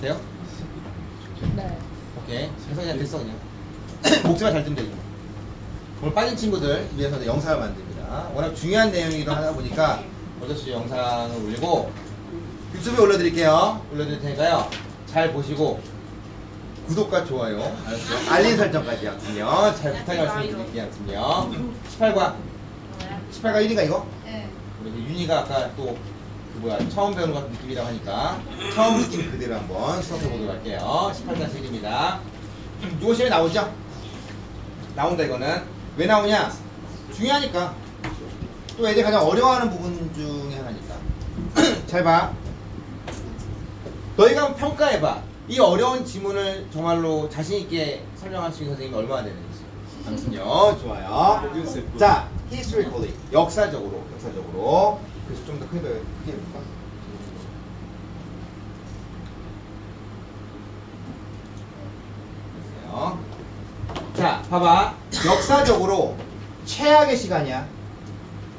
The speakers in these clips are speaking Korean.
돼요? 네. 오케이. 그래서 그냥 됐어 그냥. 목소리가 잘 들면 되죠. 오늘 빠진 친구들 위해서 영상을 만듭니다. 워낙 중요한 내용이기도 하다 보니까 어쩔 수 없이 영상을 올리고 유튜브에 올려드릴게요. 올려드릴 테니까요. 잘 보시고 구독과 좋아요, 알았죠? 알림 설정까지 하거든요. 잘 부탁 말씀드릴게요. 18과 1인가 이거? 네. 우리 윤희가 아까 또 그 뭐야 처음 배우는 것 같은 느낌이라고 하니까 처음 느낌 그대로 한번 수업해 보도록 할게요. 18-1입니다. 이거 시험에 나오죠? 나온다 이거는. 왜 나오냐? 중요하니까. 또 애들이 가장 어려워하는 부분 중에 하나니까. 잘 봐. 너희가 한번 평가해봐. 이 어려운 지문을 정말로 자신있게 설명할 수 있는 선생님이 얼마나 되는지. 아무튼요. 좋아요. 자, historically. 역사적으로. 그래서 좀 더 크게 해볼까? 됐어요. 자, 봐봐. 역사적으로 최악의 시간이야.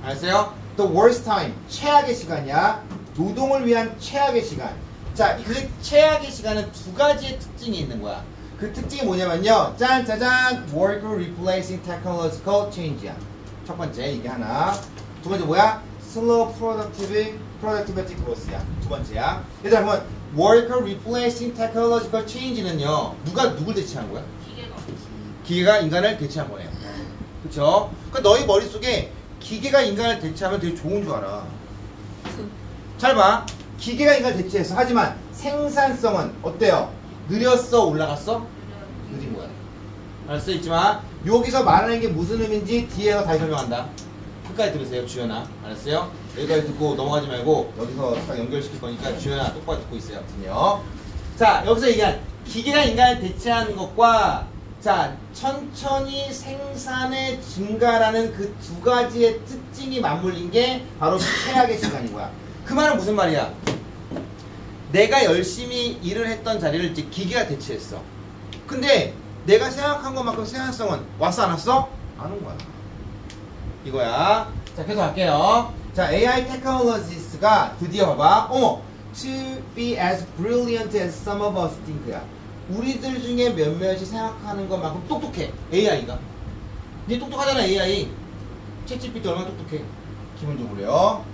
알았어요? The worst time. 최악의 시간이야. 노동을 위한 최악의 시간. 자, 그 최악의 시간은 두 가지의 특징이 있는 거야. 그 특징이 뭐냐면요. 짠, 짜잔. Worker replacing technological change야. 첫 번째, 이게 하나. 두 번째 뭐야? Slow productivity growth야. 두 번째야. 얘들아, 보면 Worker replacing technological change는요. 누가 누굴 대체한 거야? 기계가 인간을 대체한 거예요. 그쵸? 그러니까 너희 머릿속에 기계가 인간을 대체하면 되게 좋은 줄 알아. 잘 봐. 기계가 인간을 대체했어. 하지만 생산성은 어때요? 느렸어? 올라갔어? 느린 거야. 알았어? 있지만 여기서 말하는 게 무슨 의미인지 뒤에서 다시 설명한다. 끝까지 들으세요. 주연아. 알았어요? 여기까지 듣고 넘어가지 말고 여기서 딱 연결시킬 거니까 주연아 똑바로 듣고 있어요. 아무튼요. 자, 여기서 얘기한 기계가 인간을 대체하는 것과 자, 천천히 생산의 증가라는 그 두 가지의 특징이 맞물린 게 바로 최악의 시간인 거야. 그 말은 무슨 말이야? 내가 열심히 일을 했던 자리를 이제 기계가 대체했어. 근데 내가 생각한 것만큼 생산성은 왔어 안 왔어? 안 온 거야. 이거야. 자, 계속 갈게요. 자, AI technologies가 드디어 봐봐. 어머, to be as brilliant as some of us think야. 우리들 중에 몇몇이 생각하는 것만큼 똑똑해. AI가. 이제 똑똑하잖아, AI. 챗GPT 얼마나 똑똑해. 기본적으로요.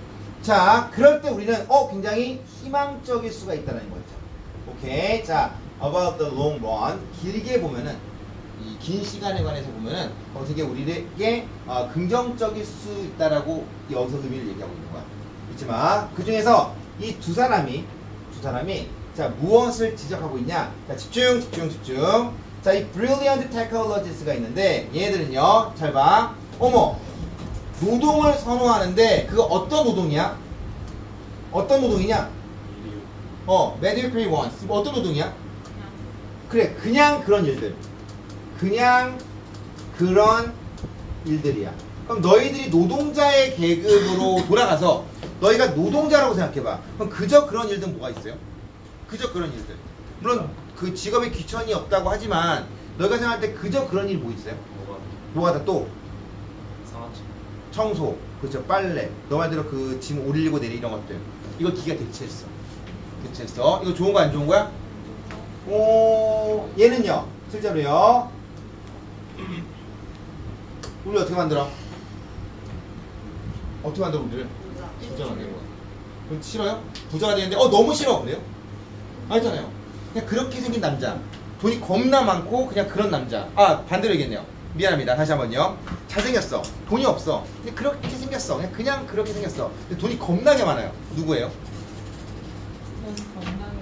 자, 그럴 때 우리는 굉장히 희망적일 수가 있다는 거죠. 오케이. 자, about the long run. 길게 보면은 이 긴 시간에 관해서 보면은 되게 우리에게 긍정적일 수 있다라고 여기서 의미를 얘기하고 있는 거야. 있지만 그 중에서 이 두 사람이 자, 무엇을 지적하고 있냐? 자, 집중. 자, 이 brilliant technologies가 있는데 얘네들은요. 잘 봐. 어머. 노동을 선호하는데 그거 어떤 노동이야? 어떤 노동이냐? mediocre ones. 어떤 노동이야? 그래, 그냥 그런 일들. 그냥 그런 일들이야. 그럼 너희들이 노동자의 계급으로 돌아가서 너희가 노동자라고 생각해봐. 그럼 그저 그런 일들은 뭐가 있어요? 그저 그런 일들. 물론 그 직업에 귀천이 없다고 하지만 너희가 생각할 때 그저 그런 일 뭐 있어요? 뭐가 다 또? 청소, 그렇죠, 빨래, 너 말대로 그 짐 올리고 내리 이런 것들. 이거 기계가 대체했어. 이거 좋은 거 안 좋은 거야? 얘는요, 실제로요. 우리 어떻게 만들어? 어떻게 만들어 우리를? 부자 만드는 거야. 그럼 싫어요? 부자가 되는데 너무 싫어 그래요? 아니잖아요. 그냥 그렇게 생긴 남자, 돈이 겁나 많고 그냥 그런 남자. 반대로 얘기했네요. 미안합니다. 다시 한번요. 잘생겼어. 돈이 없어. 근데 그렇게 생겼어. 그냥 그렇게 생겼어. 근데 돈이 겁나게 많아요. 누구예요? 겁나게 많았어.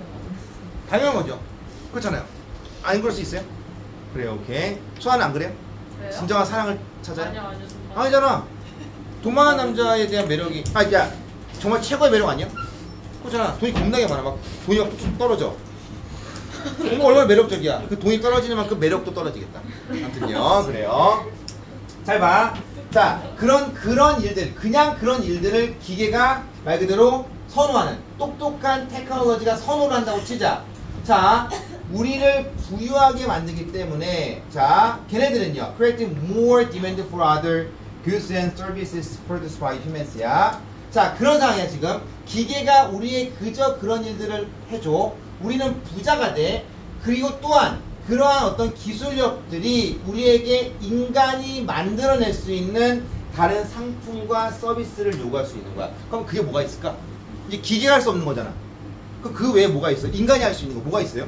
당연한 거죠. 그렇잖아요. 안 그럴 수 있어요? 그래요. 오케이. 소아는 안 그래요? 그래요? 진정한 사랑을 찾아요? 아니요. 아니잖아. 돈 많은 남자에 대한 매력이 야, 정말 최고의 매력 아니야? 그렇잖아. 돈이 겁나게 많아. 막 돈이 막 쭉 떨어져. 얼마나 매력적이야. 그 돈이 떨어지는 만큼 매력도 떨어지겠다. 아무튼요. 그래요. 잘 봐. 자, 그런 일들, 그냥 그런 일들을 기계가 말 그대로 선호하는, 똑똑한 테크놀로지가 선호를 한다고 치자. 자, 우리를 부유하게 만들기 때문에, 자, 걔네들은요, creating more demand for other goods and services produced by humans야. 자, 그런 상황이야 지금. 기계가 우리의 그저 그런 일들을 해줘. 우리는 부자가 돼. 그리고 또한 그러한 어떤 기술력들이 우리에게 인간이 만들어낼 수 있는 다른 상품과 서비스를 요구할 수 있는 거야. 그럼 그게 뭐가 있을까? 이제 기계가 할 수 없는 거잖아. 그 외에 뭐가 있어? 인간이 할 수 있는 거 뭐가 있어요?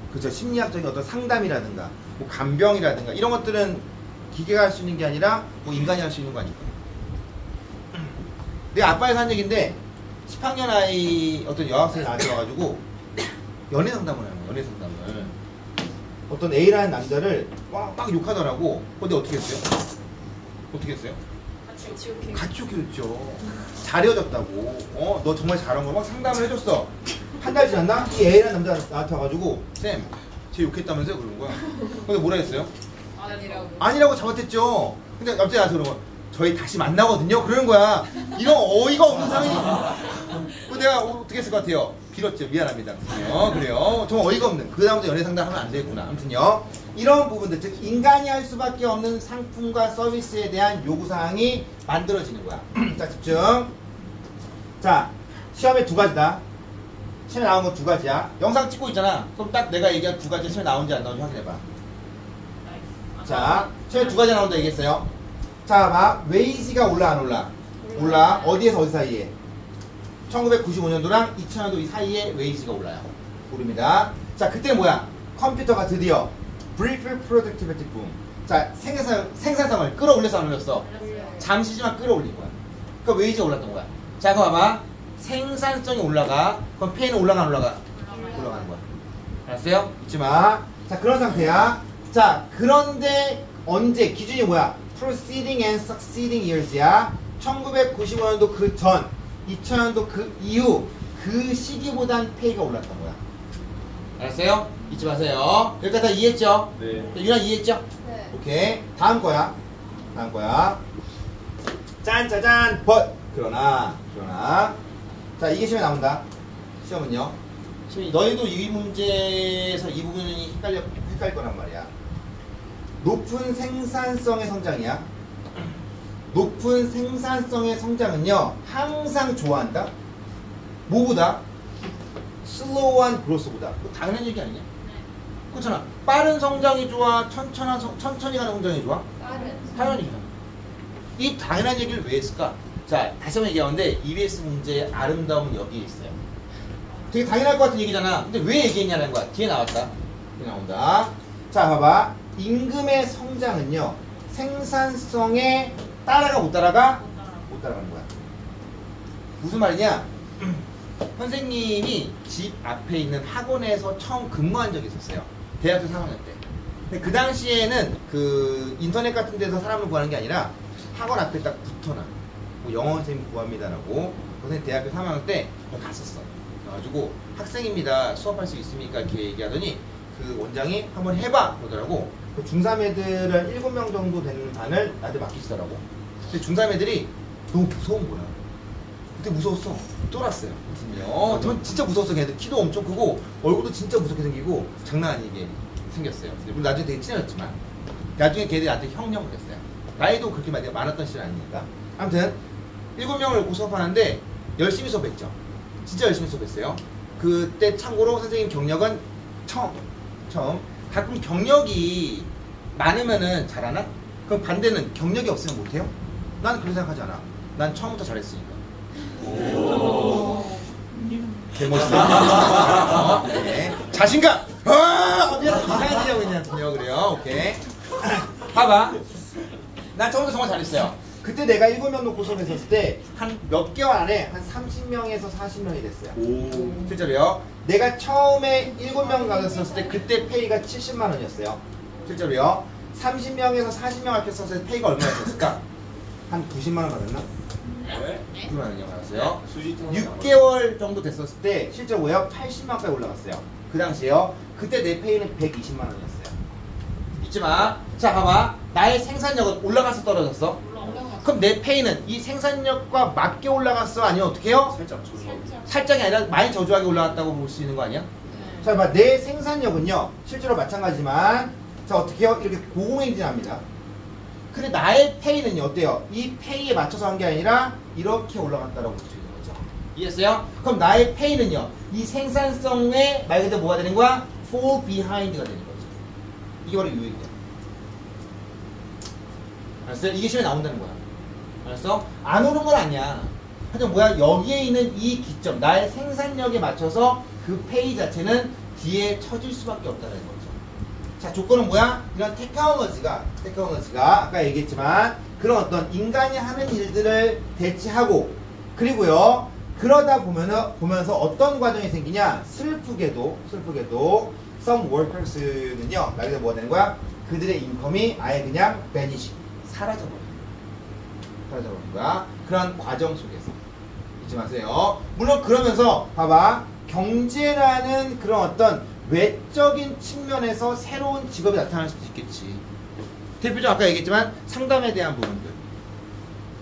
그렇죠. 심리학적인 어떤 상담이라든가 뭐 간병이라든가 이런 것들은 기계가 할 수 있는 게 아니라 뭐 인간이 할 수 있는 거 아닐까? 내 아빠에서 한 얘기인데 10학년 아이 어떤 여학생이 나한테 와가지고 연애 상담을 하는 거야. 연애 상담을 어떤 A라는 남자를 막 욕하더라고. 근데 어떻게 했어요? 어떻게 했어요? 같이 욕했죠. 잘 헤어졌다고. 너 정말 잘한 거 막 상담을 해줬어. 한 달 지났나? 이 A라는 남자 나한테 와가지고 쌤, 쟤 욕했다면서요? 그러는 거야. 근데 뭐라 했어요? 아니라고 잘못했죠. 근데 갑자기 나한테 그러는 거야. 저희 다시 만나거든요. 그러는 거야. 이런 어이가 없는 상황이. 그 내가 어떻게 했을 것 같아요? 빌었죠. 미안합니다. 그래요. 정말 어이가 없는. 그 다음부터 연애 상담하면 안 되겠구나. 아무튼요. 이런 부분들, 즉 인간이 할 수밖에 없는 상품과 서비스에 대한 요구사항이 만들어지는 거야. 자, 집중. 자, 시험에 두 가지다. 시험에 나온 거 두 가지야. 영상 찍고 있잖아. 그럼 딱 내가 얘기한 두 가지 시험에 나온지 안 나온지 확인해봐. 자, 시험에 두 가지 나온다 얘기했어요. 자, 봐. 웨이지가 올라 안 올라? 올라. 어디에서 어디 사이에? 1995년도랑 2000년도 이 사이에 웨이지가 올라요. 오릅니다. 자, 그때 뭐야? 컴퓨터가 드디어 Brief Productivity Boom. 자, 생산성을 끌어올려서 안 올렸어? 잠시지만 끌어올린 거야. 그러니까 웨이지가 올랐던 거야. 자, 그거 봐봐. 생산성이 올라가. 그럼 페이는 올라가 안 올라가? 올라가는 거야. 알았어요? 잊지 마. 자, 그런 상태야. 자, 그런데 언제? 기준이 뭐야? Preceding and Succeeding Years야. 1995년도 그 전, 2000년도 그 이후 그 시기보단 페이가 올랐던 거야. 알았어요? 잊지 마세요. 여기까지 다 이해했죠? 네. 유나 이해했죠? 네. 오케이. 다음 거야. 다음 거야. 짠짜잔 but 그러나 자, 이게 시험에 나온다. 시험은요. 시험이 너희도 이 문제에서 이 부분이 헷갈릴 거란 말이야. 높은 생산성의 성장이야. 높은 생산성의 성장은요 항상 좋아한다. 뭐보다? 슬로우한 그로스보다. 그거 당연한 얘기 아니냐? 그렇잖아. 빠른 성장이 좋아? 천천히 가는 성장이 좋아? 당연한 얘기잖아. 이 당연한 얘기를 왜 했을까? 자, 다시 한번 얘기하는데 EBS 문제의 아름다움은 여기에 있어요. 되게 당연할 것 같은 얘기잖아. 근데 왜 얘기했냐는 거야. 뒤에 나왔다. 뒤에 나온다. 자, 봐봐. 임금의 성장은요 생산성에 따라가 못 따라가? 못 따라가는 거야. 무슨 말이냐? 선생님이 집 앞에 있는 학원에서 처음 근무한 적이 있었어요. 대학교 3학년 때. 근데 그 당시에는 그 인터넷 같은 데서 사람을 구하는 게 아니라 학원 앞에 딱 붙어놔. 뭐 영어 선생님 구합니다라고. 선생님 대학교 3학년 때 갔었어. 그래가지고 학생입니다. 수업할 수 있습니까? 이렇게 얘기하더니 그 원장이 한번 해봐 그러더라고. 그 중3 애들은 7명 정도 되는 반을 나한테 맡기시더라고. 근데 중3 애들이 너무 무서운 거야. 그때 무서웠어. 쫄았어요. 전 진짜 무서웠어. 걔네들 키도 엄청 크고 얼굴도 진짜 무섭게 생기고 장난 아니게 생겼어요. 물론 나중에 되게 친해졌지만 나중에 걔들이 나한테 형령을 했어요. 나이도 그렇게 많았던 시절 아니니까. 아무튼 7명을 놓고 수업하는데 열심히 수업했죠. 진짜 열심히 수업했어요. 그때 참고로 선생님 경력은 처음. 가끔 경력이 많으면은 잘하나? 그럼 반대는 경력이 없으면 못해요? 난 그렇게 생각하지 않아. 난 처음부터 잘했으니까. 개멋있어. 네. 자신감! 이상해지려고 있냐군요. 그래요. 오케이. 봐봐. 난 처음부터 정말 잘했어요. 그때 내가 7명 놓고 수업했었을 때 한 몇 개월 안에 한 30명에서 40명이 됐어요. 실제로요. 내가 처음에 7명 가졌을 때 그때 페이가 70만 원이었어요. 실제로요. 30명에서 40명 합쳤을 때 페이가 얼마였을까? 한 90만 원 받았나? 네? 90만 원이요 받았어요. 수지통 6개월 정도 됐었을 때 실제로요 80만 원까지 올라갔어요. 그 당시에요. 그때 내 페이는 120만 원이었어요. 잊지 마. 자, 봐봐. 나의 생산력은 올라가서 떨어졌어? 그럼 내 페이는 이 생산력과 맞게 올라갔어? 아니면 어떻게 해요? 살짝 조절. 살짝이 아니라 많이 저조하게 올라갔다고 볼 수 있는 거 아니야? 자, 봐. 내 생산력은요 실제로 마찬가지지만 자, 어떻게 해요? 이렇게 고공행진합니다. 근데 나의 페이는요 어때요? 이 페이에 맞춰서 한 게 아니라 이렇게 올라갔다라고 볼 수 있는 거죠. 이해했어요? 그럼 나의 페이는요 이 생산성에 말 그대로 뭐가 되는 거야? fall behind가 되는 거죠. 이게 바로 유익이야. 알았어요? 이게 시험에 나온다는 거야. 알았어? 안 오는 건 아니야. 하여튼 뭐야? 여기에 있는 이 기점, 나의 생산력에 맞춰서 그 페이 자체는 뒤에 쳐질 수밖에 없다는 거죠. 자, 조건은 뭐야? 이런 테크놀로지가 아까 얘기했지만 그런 어떤 인간이 하는 일들을 대체하고 그리고요 그러다 보면서 어떤 과정이 생기냐? 슬프게도 some workers는요 말 그대로 뭐가 되는 거야? 그들의 인컴이 아예 그냥 vanish 사라져버린 거야. 그런 과정 속에서 잊지 마세요. 물론 그러면서 봐봐 경제라는 그런 어떤 외적인 측면에서 새로운 직업이 나타날 수도 있겠지. 대표적으로 아까 얘기했지만 상담에 대한 부분들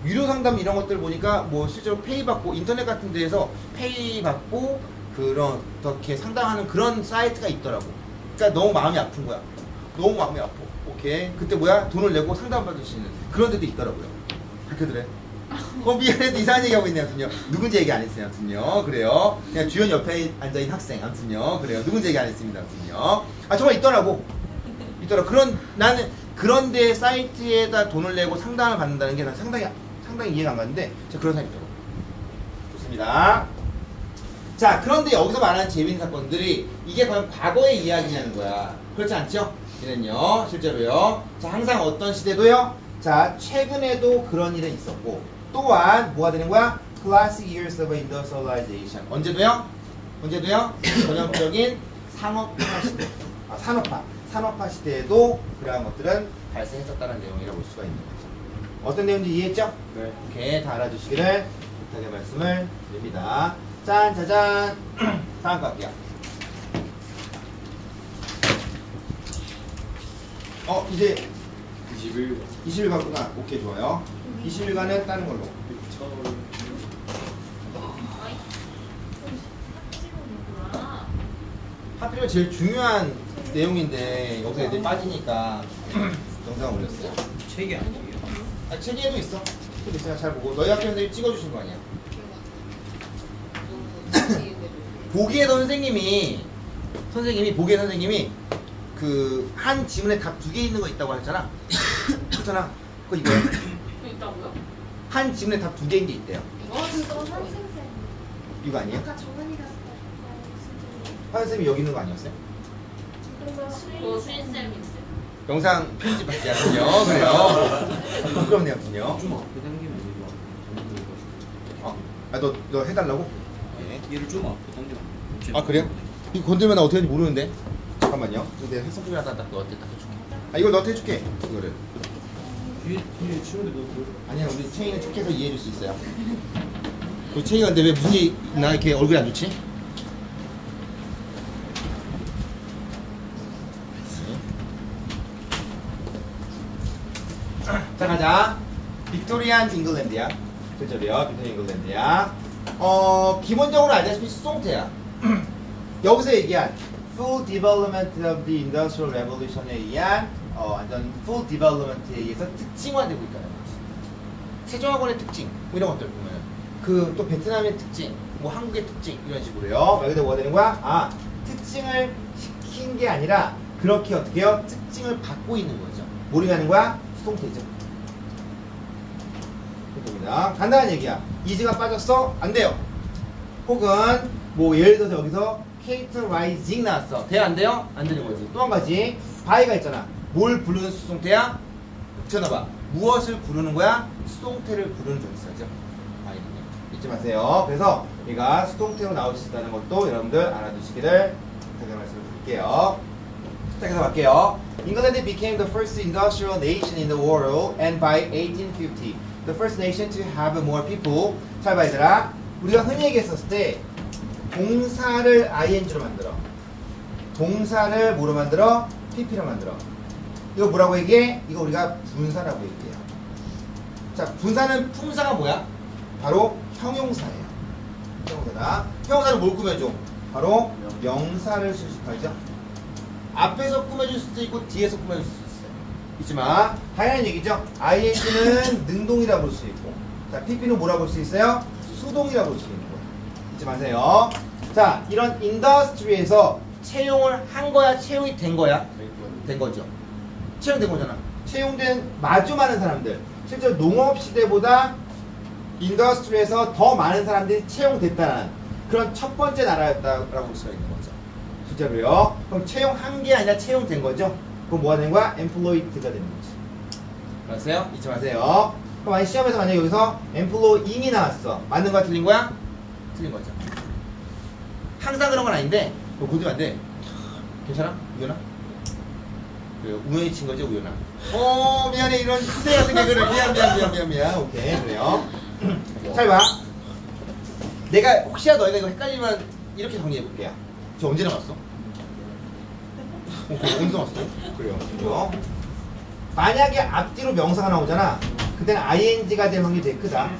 유료 상담 이런 것들 보니까 뭐 실제로 페이 받고 인터넷 같은 데에서 페이 받고 그런 어떻게 상담하는 그런 사이트가 있더라고. 그러니까 너무 마음이 아픈 거야. 너무 마음이 아파. 오케이. 그때 뭐야? 돈을 내고 상담받을 수 있는 그런 데도 있더라고요. 그렇게들 해. 미안해도 이상한 얘기하고 있네요. 아무튼요. 누군지 얘기 안 했어요. 아무튼요. 그래요. 그냥 주연 옆에 앉아있는 학생. 아무튼요. 그래요. 누군지 얘기 안 했습니다. 아무튼요. 아, 정말 있더라고. 나는 그런 데 사이트에다 돈을 내고 상담을 받는다는 게 난 상당히 이해가 안 가는데, 그런 사람이 있더라고. 좋습니다. 자, 그런데 여기서 말하는 재미있는 사건들이 이게 과연 과거의 이야기냐는 거야. 그렇지 않죠? 이는요, 실제로요. 자, 항상 어떤 시대도요. 자, 최근에도 그런 일은 있었고, 또한 뭐가 되는 거야? Classic years of industrialization. 언제도요? 전형적인 산업화 시대. 산업화 시대에도 그러한 것들은 발생했었다는 내용이라고 볼 수가 있는 거죠. 어떤 내용인지 이해했죠? 네. 이렇게 다 알아주시기를 부탁의 말씀을 드립니다. 짠, 짜잔. 다음 거 할게요. 이제 20일 갔구나. 오케이, 좋아요. 20일간은 다른 걸로. 하필이면 제일 중요한 내용인데 여기서 애들이 빠지니까 영상 올렸어요. 책이 아니에요. 아, 책에도 있어. 책도 있어요. 잘 보고. 너희 학교인들이 찍어주신 거 아니야? 보기에 선생님이 그 한 지문에 답 2개 있는 거 있다고 했잖아. 그렇잖아. 그거 이거야. 있다고요? 한 지문에 답 2개인 게 있대요. 그거 선생님. 이거 아니에요? 아까 정은이가 선생님이 여기 있는 거 아니었어요? 그거 그거 수인쌤인데. 영상 편집할게요. 그래요. 부끄럽네요. 좀 앞에 당기면 이거 너 해달라고? 얘를 좀 앞에 당기면. 아, 그래요? 이거 건들면 나 어떻게 하는지 모르는데. 잠깐만요. 근데 해성품이랑 딱 너한테 딱 해줄게. 이걸 너한테 해줄게. 이거를. 뒤에 치는데 너 보여? 아니야, 우리 채이는 착해서 이해해줄 수 있어요. 우리 채이가 근데 왜 무슨 나 이렇게 얼굴이 안 좋지? 자, 가자. 빅토리안 잉글랜드야. 그저요, 빅토리안 잉글랜드야. 기본적으로 알다시피 수송태야. 여기서 얘기한 full development of the industrial revolution에 의한 완전 full development에 의해서 특징화되고 있다는 거지. 세종학원의 특징, 뭐 이런 것들 보면 그 또 베트남의 특징, 뭐 한국의 특징 이런 식으로요. 말 그대로 뭐가 되는 거야? 아, 특징을 시킨 게 아니라 그렇게 어떻게 해요? 특징을 받고 있는 거죠. 뭐를 하는 거야? 수동태죠. 그렇습니다. 간단한 얘기야. 이즈가 빠졌어? 안 돼요. 혹은 뭐 예를 들어서 여기서 characterizing 나왔어. 돼요? 안 돼요? 안 되는 거지. 또 한 가지 by가 있잖아. 뭘 부르는 수동태야? 붙여놔봐. 무엇을 부르는 거야? 수동태를 부르는 좀 있어야죠. by는요. 잊지 마세요. 그래서 얘가 수동태로 나올 수 있다는 것도 여러분들 알아두시기를 부탁의 말씀을 드릴게요. 시작해서 갈게요. England became the first industrial nation in the world, and by 1850, the first nation to have more people. 잘 봐, 얘들아. 우리가 흔히 얘기했었을 때 동사를 ing로 만들어. 동사를 뭐로 만들어? pp로 만들어. 이거 뭐라고 얘기해? 이거 우리가 분사라고 얘기해요. 자, 분사는 품사가 뭐야? 바로 형용사예요. 형용사다. 형용사를 뭘 꾸며줘? 바로 명사를 수식하죠. 앞에서 꾸며줄 수도 있고 뒤에서 꾸며줄 수도 있어요. 있지만 당연한 얘기죠. ing는 능동이라 볼 수 있고, 자 pp는 뭐라 볼 수 있어요? 수동이라 볼 수 있는 거예요. 잊지 마세요. 자, 이런 인더스트리에서 채용을 한 거야, 채용이 된 거야? 된 거죠. 채용된 거잖아. 채용된 마주 많은 사람들. 실제로 농업 시대보다 인더스트리에서 더 많은 사람들이 채용됐다는 그런 첫 번째 나라였다라고 볼 수가 있는 거죠. 실제로요. 그럼 채용한 게 아니라 채용된 거죠. 그럼 뭐가 되는 거야? employed가 되는 거지. 알았어요? 잊지 마세요. 그럼 만약 시험에서 만약 여기서 employing이 나왔어. 맞는 거야? 틀린 거야? 틀린 거죠. 항상 그런 건 아닌데 그거 고치면 안 돼. 괜찮아? 우연아? 그 우연히 친 거죠, 우연아? 미안해. 이런 후대 같은 개그를 미안. 오케이, 그래요. 잘 봐. 내가 혹시라도 너희가 이거 헷갈리면 이렇게 정리해볼게요. 저 언제 나왔어? 언제 나왔어? 그래요. 만약에 앞뒤로 명사가 나오잖아. 그때는 ing가 될 확률이 되게 크다.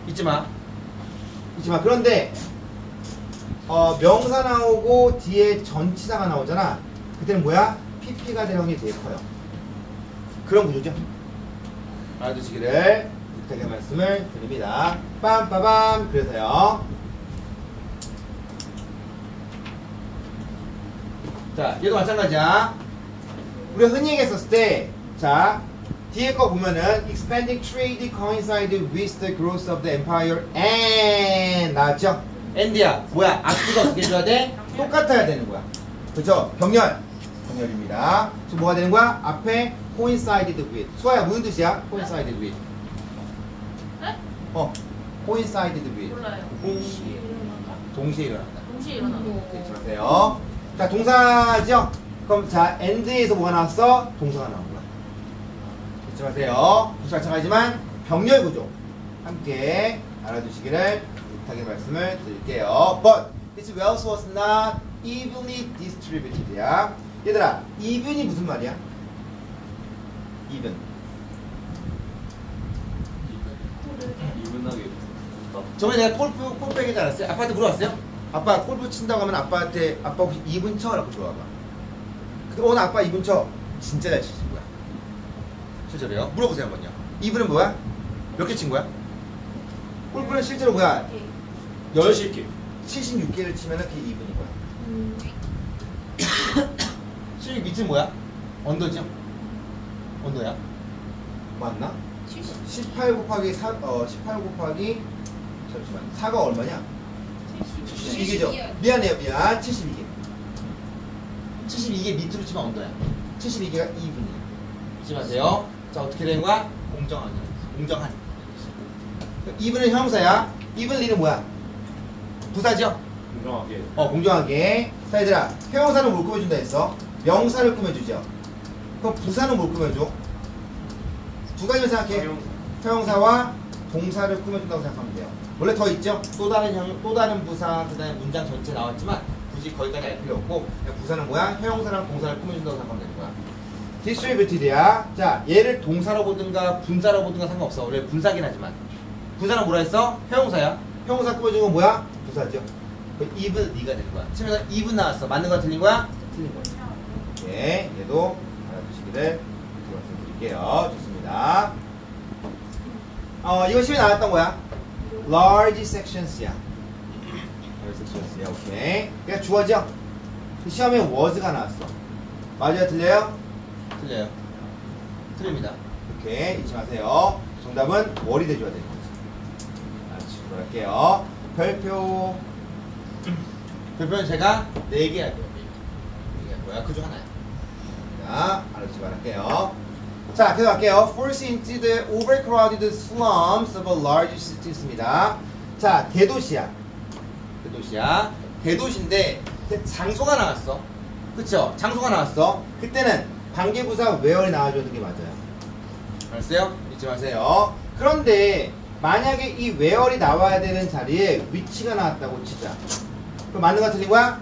잊지 마. 그런데 명사 나오고 뒤에 전치사가 나오잖아. 그때는 뭐야? pp가 될 확률이 되게 커요. 그런 구조죠. 알아두시기를 부탁의 말씀을 드립니다. 빰빠밤. 그래서요. 자, 얘도 마찬가지야. 우리가 흔히 얘기했었을 때, 자, 뒤에 거 보면은 expanding trade coincided with the growth of the empire and 나왔죠? and야 뭐야? 앞뒤가 어떻게 해줘야 돼? 똑같아야 되는 거야. 그렇죠? 병렬입니다. 지금 뭐가 되는 거야? 앞에 coincided with. 수아야 무슨 뜻이야? coincided with. 네? coincided with. 몰라요. 동시에 일어난다. 동시에 일어나고. 잊지 마세요. 자, 동사죠? 그럼 자, and에서 뭐가 나왔어? 동사가 나온 거야. 잊지 마세요. 마찬가지지만 병렬 구조 함께 알아두시기를 부탁의 말씀을 드릴게요. But this wealth was not evenly distributed야. 얘들아, even이 무슨 말이야? even. 이분하게 저번에 내가 골프 얘기하지 않았어요? 아빠한테 물어봤어요? 아빠 골프 친다고 하면 아빠 혹시 2분 쳐라고 물어봐봐. 근데 오늘 아빠 2분 쳐. 진짜 잘 치신 거야. 실제로요? 물어보세요 한번요. 2분은 뭐야? 몇 개 친 거야? 골프는 실제로 뭐야? 10개 76개를 치면은 그게 2분인 거야. 76 밑은 뭐야? 언더죠? 언더야? 맞나? 18 곱하기 18 곱하기 잠시만 4가 얼마냐? 72개죠? 미안해요. 72개 72개 밑으로 치면 언더야. 72개가 2분이야. 잊지 마세요. 자, 어떻게 되는 거야? 공정한 2분은 형사야. evenly는 뭐야? 부사죠? 공정하게 공정하게. 자, 얘들아, 형용사는 뭘 꾸며준다 했어? 명사를 꾸며주죠. 그럼 부사는 뭘 꾸며줘? 두 가지만 생각해. 형용사와 동사를 꾸며준다고 생각하면 돼요. 원래 더 있죠? 또 다른 부사, 그 다음에 문장 전체 나왔지만 굳이 거기까지 알 필요 없고, 그냥 부사는 뭐야? 형용사랑 동사를 꾸며준다고 생각하면 되는 거야. distributed야. 자, 얘를 동사로 보든가 분사로 보든가 상관없어. 원래 분사긴 하지만. 부사는 뭐라 했어? 형용사야. 형용사 꾸며준 건 뭐야? 부사죠. evenly가 되는 거야. 치면서 even 나왔어. 맞는 거야? 틀린 거야? 틀린 거야. 예, 얘도 알아두시기를 말씀드릴게요. 좋습니다. 이거 시험에 나왔던 거야. large sections야. large sections야. 오케이. 그러니까 주어져. 시험에 was가 나왔어. 맞아요? 틀려요? 틀려요. 틀립니다. 오케이. 잊지 마세요. 정답은 월이 돼줘야 되는 거지. 할게요. 별표는 제가 4개 할게요. 4개 할 거야. 그중 하나야. 자, 알아두시 바랄게요. 자, 계속 할게요. Force into the overcrowded slums of a large city입니다. 자, 대도시야. 대도시인데 장소가 나왔어. 그쵸? 장소가 나왔어. 그때는 관계부사 where이 나와주는 게 맞아요. 알았어요? 잊지 마세요. 그런데 만약에 이 where이 나와야 되는 자리에 위치가 나왔다고 치자. 그럼 맞는 거 틀린 거야?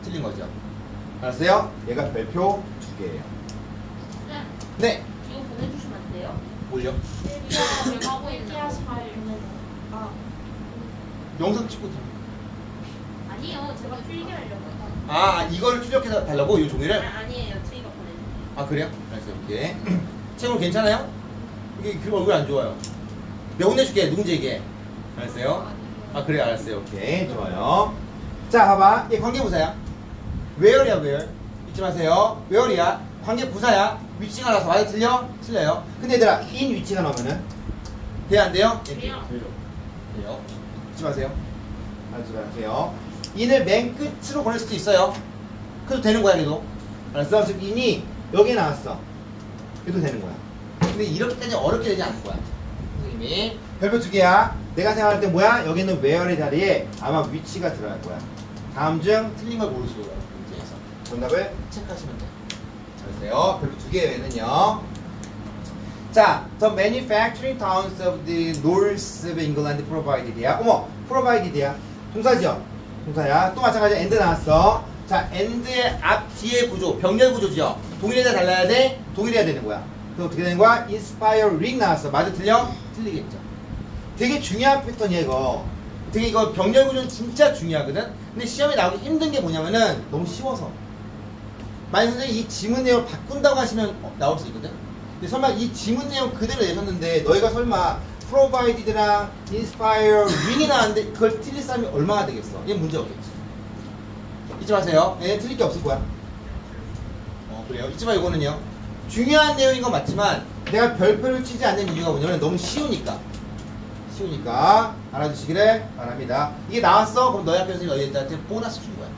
틀린 거죠. 알았어요? 얘가 별표 2개예요. 네. 이거 보내주시면 안 돼요? 뭘요? 제가 하고 있는 거. 영상 찍고 있잖아. 아니요, 제가 필기하려고. 이거를 출력해서 달라고? 이 종이를? 아니에요, 저희가 보내는 아 그래요? 알았어요. 오케이. 채무 괜찮아요? 이게 그 얼굴 안 좋아요. 내가 혼내줄게. 누군지 얘기해. 알았어요? 아 그래 알았어요. 오케이 좋아요. 자 봐봐. 얘 관계부사야. where이야 where. 잊지 마세요. where이야. 관계부사야. 위치가 나서 맞아 틀려? 틀려요. 근데 얘들아 in 위치가 나오면은 돼야 안 돼요? 돼요. 돼요. 잊지 마세요. 알지 마세요. in을 맨 끝으로 보낼 수도 있어요. 그래도 되는 거야 걔도. 알았어? 지금 in이 여기에 나왔어. 그래도 되는 거야. 근데 이렇게까지 어렵게 되지 않을 거야. 선생님이 별표 2개야. 내가 생각할 때 뭐야? 여기는 where의 자리에 아마 위치가 들어갈 거야. 다음 중 틀린 걸 고르시고요. 문제에서 정답을 체크하시면 돼요. 알았어요? 별표 2개에는요. 자, the manufacturing towns of the north of England provided야. 어머, provided야. 동사죠? 동사야. 또 마찬가지로 and 나왔어. 자, and의 앞 뒤에 구조, 병렬 구조죠. 동일해야 달라야 돼? 동일해야 되는 거야. 그럼 어떻게 되는 거야? inspiring 나왔어. 맞아, 틀려? 틀리겠죠. 되게 중요한 패턴이야, 이거. 되게 이거 병렬 구조는 진짜 중요하거든? 근데 시험에 나오기 힘든 게 뭐냐면은 너무 쉬워서. 만약 선생님 이 지문 내용을 바꾼다고 하시면 나올 수 있거든? 근데 설마 이 지문 내용 그대로 내셨는데 너희가 설마 provided랑 inspiring이 나왔는데 그걸 틀릴 사람이 얼마나 되겠어? 얘 문제 없겠지. 잊지 마세요. 얘 틀릴 게 없을 거야. 그래요. 잊지 마. 이거는요. 중요한 내용인 건 맞지만 내가 별표를 치지 않는 이유가 뭐냐면 너무 쉬우니까. 쉬우니까 알아주시기를 바랍니다. 이게 나왔어? 그럼 너희 학교에서 너희들한테 보너스 준 거야.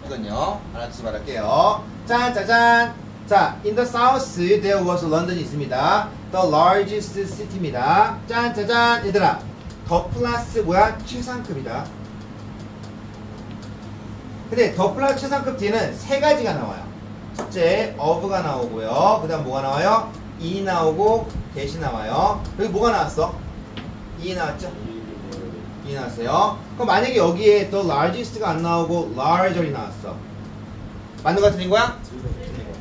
이건요. 알아주시기 바랄게요. 짠, 짜잔. 자, in the south there was London 있습니다. The largest city입니다. 짠, 짜잔. 얘들아, 더 플러스 뭐야? 최상급이다. 근데 더 플러스 최상급 뒤에는 세 가지가 나와요. 첫째, of가 나오고요. 그 다음 뭐가 나와요? e 나오고 대시 나와요. 여기 뭐가 나왔어? e 나왔죠? e 나왔어요. 그럼 만약에 여기에 the largest가 안 나오고 larger이 나왔어. 맞는 거 틀린 거야? 틀린 거죠.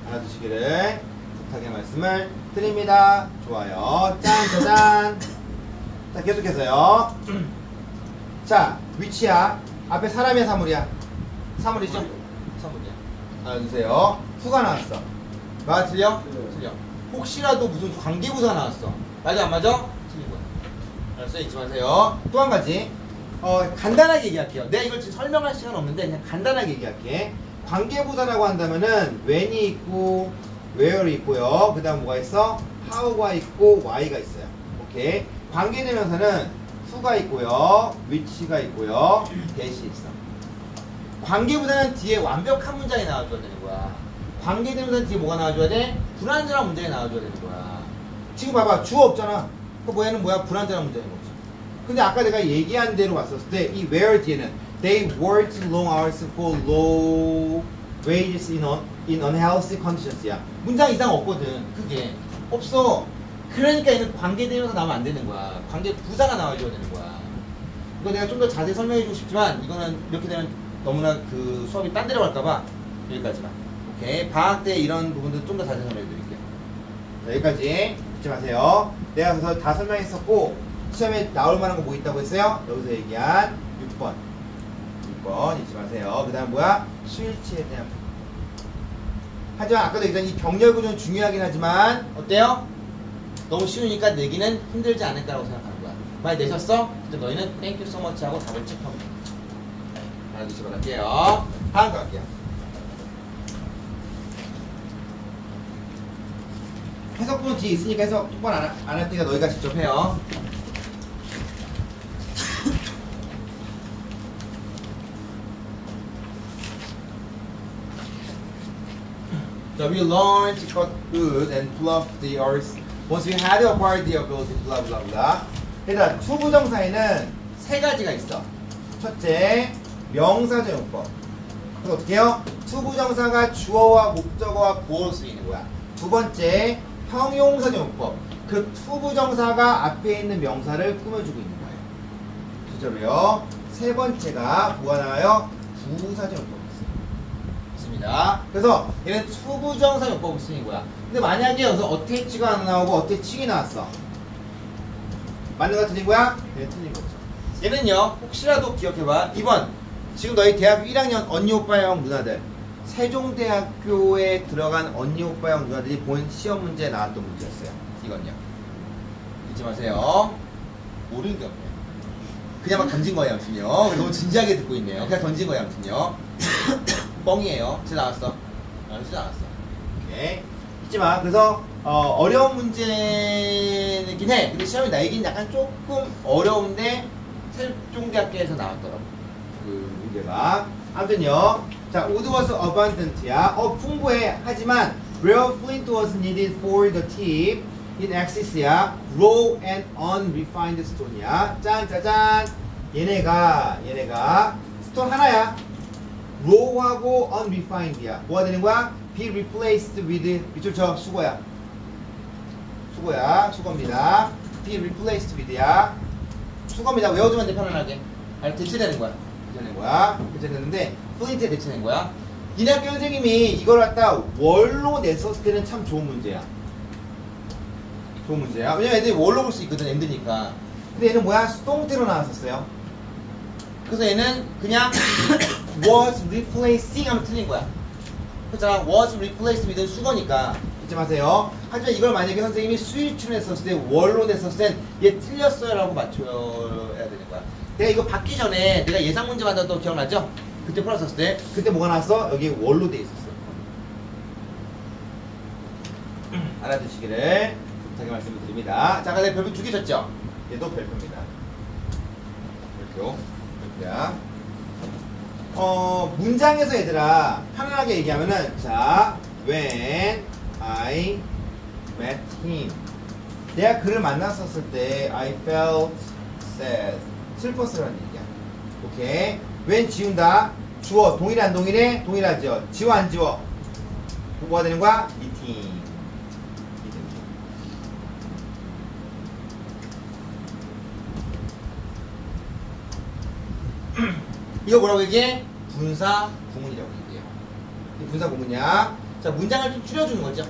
알아두시기를 부탁의 말씀을 드립니다. 좋아요. 짠, 짜잔. 자, 계속해서요. 자, 위치야. 앞에 사람이야, 사물이야? 사물이죠? 사물이야. 알아두세요. 후가 나왔어. 맞아, 틀려? 틀려. 혹시라도 무슨 관계부사 나왔어. 맞아, 안 맞아? 틀린 거야. 알았어요? 잊지 마세요. 또 한 가지. 간단하게 얘기할게요. 내가 이걸 지금 설명할 시간 없는데 그냥 간단하게 얘기할게. 관계부사라고 한다면은 when이 있고 where이 있고요. 그 다음 뭐가 있어? how가 있고 y가 있어요. 오케이. 관계대명사는 who가 있고요. which가 있고요. that이 있어. 관계부사는 뒤에 완벽한 문장이 나와줘야 되는 거야. 관계대명사는 뒤에 뭐가 나와줘야 돼? 불완전한 문장이 나와줘야 되는 거야. 지금 봐봐. 주어 없잖아. 그 뭐야는 뭐야? 불완전한 문장인 거지. 근데 아까 내가 얘기한 대로 봤었을 때 이 where 뒤에는 they worked long hours for low wages in unhealthy conditions야. 문장 이상 없거든. 그게 없어. 그러니까 얘는 관계대명사 나오면 안 되는 거야. 관계부사가 나와줘야 되는 거야. 이거 내가 좀 더 자세히 설명해주고 싶지만 이거는 이렇게 되면 너무나 그 수업이 딴 데로 갈까봐 여기까지만. 오케이. 방학 때 이런 부분들 좀 더 자세히 설명해드릴게요. 자, 여기까지 잊지 마세요. 내가 그래서 다 설명했었고 시험에 나올 만한 거 뭐 있다고 했어요? 여기서 얘기한 6번. 6번 잊지 마세요. 그 다음 뭐야? 수일치에 대한 부분. 하지만 아까도 얘기했던 이 병렬 구조는 중요하긴 하지만 어때요? 너무 쉬우니까 내기는 힘들지 않을까라고 생각하는 거야. 많이 내셨어? 이제 너희는 땡큐 소머치 하고 답을 체크하면 돼. 알아두시기 바랄게요. 다음 거 할게요. 해석부는 뒤에 있으니까 해석 똑바로 안 할 테니까 너희가 직접 해요. So we learned to cut wood and plough the earth. Once we had acquired the ability, blah blah blah. 얘들아, 투부정사에는 세 가지가 있어. 첫째, 명사적용법. 그래서 어떻게 해요? 투부정사가 주어와 목적어와 보어로 쓰이는 거야. 두 번째, 형용사적용법. 그 투부정사가 앞에 있는 명사를 꾸며주고 있는 거예요. 두절이요. 세 번째가 뭐가 나와요? 부사적용법. 그래서 얘는 투부정사 용법을 쓰는 거야. 근데 만약에 여기서 어태치가 안 나오고 어태치기 나왔어. 맞는 거 틀린 거야? 네, 틀린 거죠. 얘는요, 혹시라도 기억해봐. 2번. 지금 너희 대학교 1학년 언니, 오빠, 형, 누나들. 세종대학교에 들어간 언니 오빠 형 누나들이 본 시험 문제에 나왔던 문제였어요. 이건요. 잊지 마세요. 모르는 게 없네요. 그냥 막 던진 거예요, 아무튼요. 너무 진지하게 듣고 있네요. 그냥 던진 거예요, 아무튼요. 뻥이에요. 진짜 나왔어. 진짜 나왔어. 오케이. 잊지 마. 그래서 어려운 문제이긴 해. 근데 시험이 나이긴 약간 조금 어려운데 세종대학교에서 나왔더라고. 그 문제가. 아무튼요. 자, wood was abundant야. 풍부해. 하지만 rare flint was needed for the tip. in axis야. raw and unrefined stone이야. 짠, 짜잔. 얘네가 스톤 하나야. raw하고 unrefined야. 뭐가 되는 거야? be replaced with 밑줄 쳐. 수거야. 수거입니다. be replaced with야. 수거입니다. 외워두면 돼, 편안하게. 아니, 대체되는 거야. 대체되는데 플린트에 대체된 거야. 니네 학교 선생님이 이걸 갖다 월로 냈었을 때는 참 좋은 문제야. 왜냐면 애들이 월로 볼 수 있거든, M드니까. 근데 얘는 뭐야? 수동태로 나왔었어요. 그래서 얘는 그냥 was replacing 하면 틀린 거야. 그렇잖아. was replaced with는 수거니까 잊지 마세요. 하지만 이걸 만약에 선생님이 수일치로 냈었을 때, 월로 냈었을 땐 얘 틀렸어요 라고 맞춰야 되는 거야. 내가 이거 받기 전에 내가 예상 문제 받았던 기억나죠? 그때 풀었었을 때 그때 뭐가 나왔어? 여기 월로 돼 있었어. 알아두시기를 부탁의 말씀을 드립니다. 자, 근데 별표 2개 줬죠? 얘도 별표입니다. 별표야. 문장에서 얘들아 편안하게 얘기하면은, 자, when I met him, 내가 그를 만났었을 때 I felt sad, 슬펐어라는 얘기야. 오케이. when 지운다. 주어 동일해 안 동일해? 동일하죠. 지워 안 지워? 뭐가 되는 거야? meeting. 이거 뭐라고 얘기해? 분사 구문이라고 얘기해요. 이 분사 구문이야. 자, 문장을 좀 줄여주는 거죠.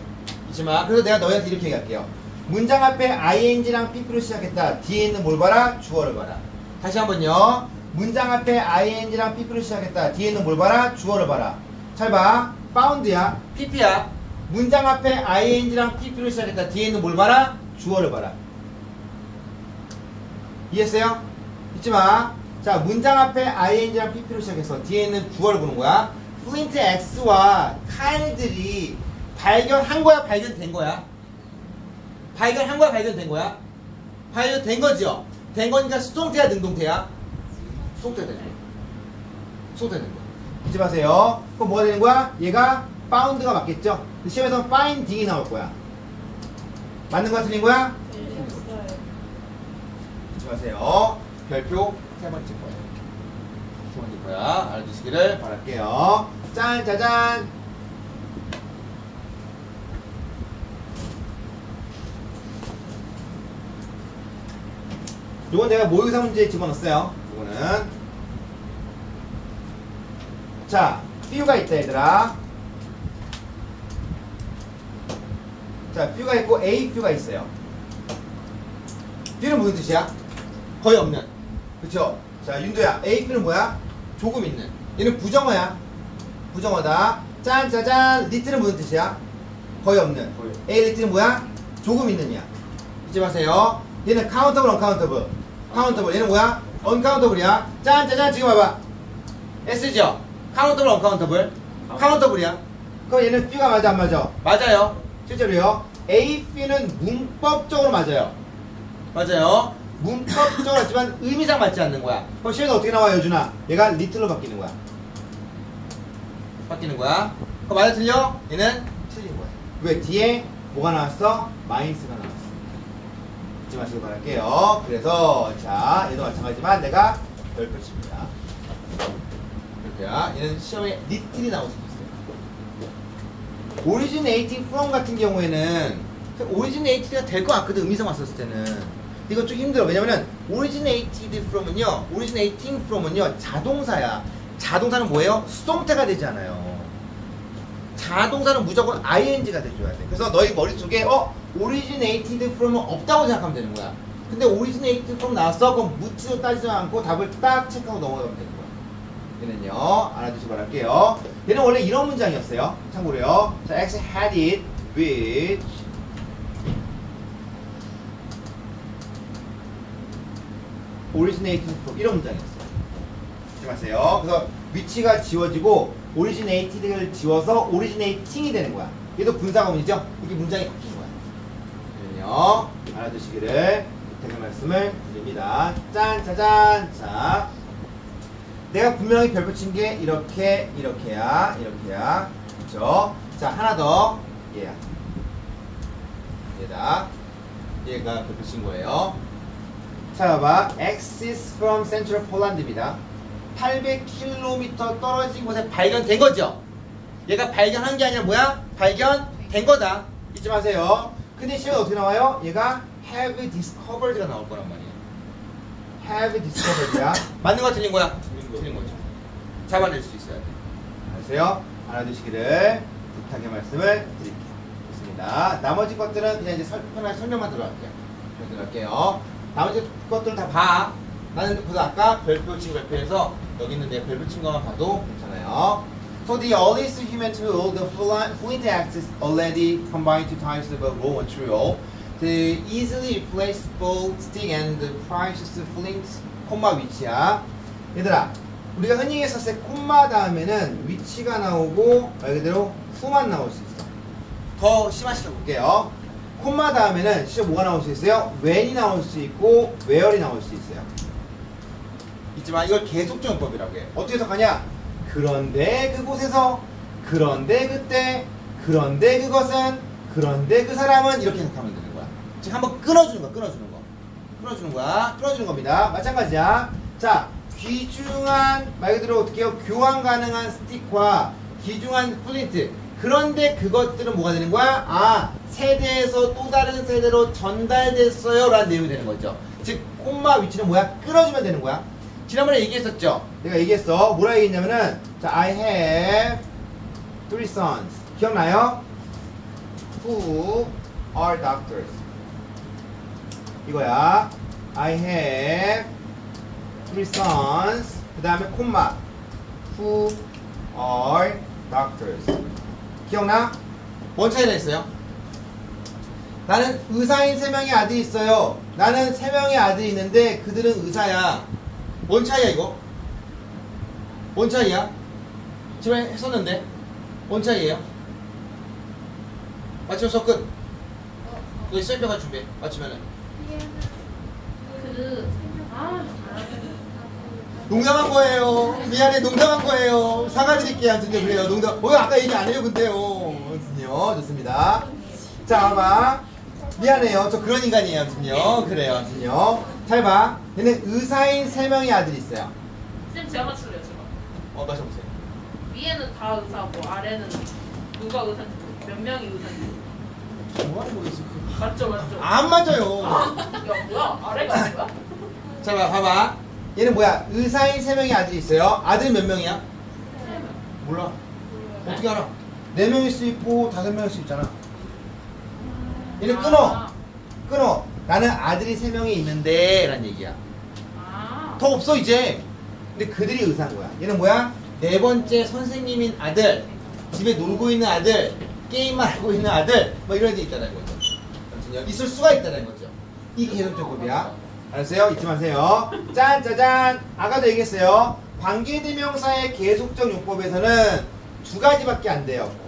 있지만 그래서 내가 너희한테 이렇게 얘기할게요. 문장 앞에 ing랑 pp로 시작했다. 뒤에 있는 뭘 봐라? 주어를 봐라. 다시 한번요. 문장 앞에 ing랑 pp로 시작했다. 뒤에 있는 뭘 봐라? 주어를 봐라. 잘 봐. found야. pp야. 문장 앞에 ing랑 pp로 시작했다. 뒤에 있는 뭘 봐라? 주어를 봐라. 이해했어요? 잊지 마. 자, 문장 앞에 ing랑 pp로 시작해서 뒤에 있는 주어를 보는 거야. 플린트 X와 칼들이 발견한 거야, 발견된 거야? 발견한 거야, 발견된 거야? 발견된 거죠? 된 거니까 수동태야, 능동태야? 수동태가 되는 거야. 수동태가 되는 거야. 잊지 마세요. 그럼 뭐가 되는 거야? 얘가 found가 맞겠죠? 시험에서 finding이 나올 거야. 맞는 거야, 틀린 거야? 잊지 마세요. 별표 세 번째 거예요. 세 번째 거야. 알아두시기를 바랄게요. 짠, 짜잔. 요건 내가 모의고사 문제에 집어넣었어요. 요거는. 자, 뷰가 있다, 얘들아. 자, 뷰가 있고 A 뷰가 있어요. 뷰는 무슨 뜻이야? 거의 없는. 그쵸? 자, 윤도야. A 뷰는 뭐야? 조금 있는. 얘는 부정어야. 부정어다. 짠, 짜잔. 리틀은 무슨 뜻이야? 거의 없는. 거의. A 리틀은 뭐야? 조금 있는이야. 잊지 마세요. 얘는 카운터블, 언카운터블. 카운터블. 얘는 뭐야? 언카운터블이야. 짠, 짜잔. 지금 봐봐. S죠? 카운터블, 언카운터블. 카운터블이야. 그럼 얘는 B가 맞아, 안 맞아? 맞아요. 실제로요. A, B는 문법적으로 맞아요. 맞아요. 문법적으로 맞지만 의미상 맞지 않는 거야. 그럼 시험에서 어떻게 나와요, 여준아? 얘가 리틀로 바뀌는 거야. 바뀌는 거야. 그럼 맞아, 틀려? 얘는 틀린 거야. 왜? 뒤에 뭐가 나왔어? 마이너스가 나왔어. 잊지 마시고 바랄게요. 그래서 자, 얘도 마찬가지지만 내가 별표 칩니다. 별표야. 얘는 시험에 리틀이 나올 수도 있어요. originating from 같은 경우에는 originating가 될 것 같거든, 의미상 왔었을 때는. 이거 좀 힘들어. 왜냐면은 originated from은요, originating from은요 자동사야. 자동사는 뭐예요? 수동태가 되지 않아요. 자동사는 무조건 ing가 돼줘야 돼. 그래서 너희 머릿속에 originated from은 없다고 생각하면 되는 거야. 근데 originated from 나왔어? 그럼 묻지도 따지도 않고 답을 딱 체크하고 넘어가면 되는 거야. 얘는요 알아두시기 바랄게요. 얘는 원래 이런 문장이었어요. 참고로요. 자, X had it which originated from 이런 문장이었어요. 잊지 마세요. 그래서 위치가 지워지고 originated를 지워서 originating이 되는 거야. 얘도 분사구문이죠. 이게 문장이 바뀐 거야. 그러면요 알아두시기를 부탁의 말씀을 드립니다. 짠 짜잔. 자, 내가 분명히 별 붙인 게 이렇게 이렇게야 그렇죠? 자, 하나 더 얘야. 얘다. 얘가 별 붙인 거예요. 자, 봐봐. X is from Central Poland입니다. 800km 떨어진 곳에 발견된 거죠. 얘가 발견한 게 아니라 뭐야? 발견된 거다. 잊지 마세요. 근데 시험에 어떻게 나와요? 얘가 have discovered가 나올 거란 말이에요. have discovered야. 맞는 거야, 틀린 거야? 틀린 거죠. 잡아낼 수 있어야 돼. 아세요? 알아두시기를 부탁의 말씀을 드릴게요. 좋습니다. 나머지 것들은 그냥 이제 편하게 설명만 들어갈게요. 나머지 것들은 다 봐. 나는 그래서 아까 별표 친 별표에서 여기 있는 내 별표 친 것만 봐도 괜찮아요. So the earliest human tool, the flint axe, is already combined two types of raw material. The easily replaceable stick and the precious flint, 콤마 위치야. 얘들아, 우리가 흔히 했었을 때 콤마 다음에는 위치가 나오고 말 그대로 후만 나올 수 있어. 더 심화시켜 볼게요. 콤마 다음에는 실제 뭐가 나올 수 있어요? when이 나올 수 있고 where이 나올 수 있어요. 있지만 이걸 계속적 용법이라고 해. 어떻게 해석하냐? 그런데 그곳에서, 그런데 그때, 그런데 그것은, 그런데 그 사람은 이렇게 해석하면 되는 거야. 지금 한번 끊어주는 거야. 끊어주는 겁니다. 마찬가지야. 자, 귀중한 말 그대로 어떻게 해요? 교환 가능한 스틱과 귀중한 플린트. 그런데 그것들은 뭐가 되는 거야? 아, 세대에서 또 다른 세대로 전달됐어요 라는 내용이 되는 거죠. 즉 콤마 위치는 뭐야? 끊어주면 되는 거야. 지난번에 얘기했었죠? 내가 얘기했어. 뭐라 얘기했냐면은 자, I have 3 sons. 기억나요? Who are doctors. 이거야. I have 3 sons. 그 다음에 콤마 Who are doctors. 기억나? 뭔 차이가 있어요? 나는 의사인 3명의 아들이 있어요. 나는 3명의 아들이 있는데 그들은 의사야. 뭔 차이야 이거? 뭔 차이야? 지금 했었는데 뭔 차이예요? 맞춰서 끝. 여기 셀표가 준비해. 맞추면은 농담한 거예요. 미안해, 농담한 거예요. 사과드릴게요. 아무튼 그래요. 농담. 아까 얘기 안 해요, 근데요. 아무튼요. 좋습니다. 자, 봐봐. 미안해요. 저 그런 인간이에요. 아무튼요. 그래요. 아무튼요. 잘 봐. 얘는 의사인 3명의 아들이 있어요. 쌤 제가 맞출래요, 제가. 맞춰보세요. 위에는 다 의사고 아래는 누가 의사인지 몇 명이 의사인지. 뭐하는 거겠어? 맞죠? 안 맞아요. 야 뭐야? 아래가 뭐야? 자, 봐봐. 얘는 뭐야? 의사인 3명의 아들이 있어요. 아들이 몇 명이야? 몰라. 어떻게 알아? 4명일 수 있고 5명일 수 있잖아. 얘는 끊어. 나는 아들이 3명이 있는데 라는 얘기야. 더 없어 이제. 근데 그들이 의사인 거야. 얘는 뭐야? 4번째 선생님인 아들, 집에 놀고 있는 아들, 게임만 하고 있는 아들, 뭐 이런 게 있다는 거죠. 아무튼요, 있을 수가 있다는 거죠. 이게 계속적법이야. 알았어요? 잊지 마세요. 짠 짜잔. 아까도 얘기했어요. 관계대명사의 계속적 용법에서는 2가지밖에 안 돼요.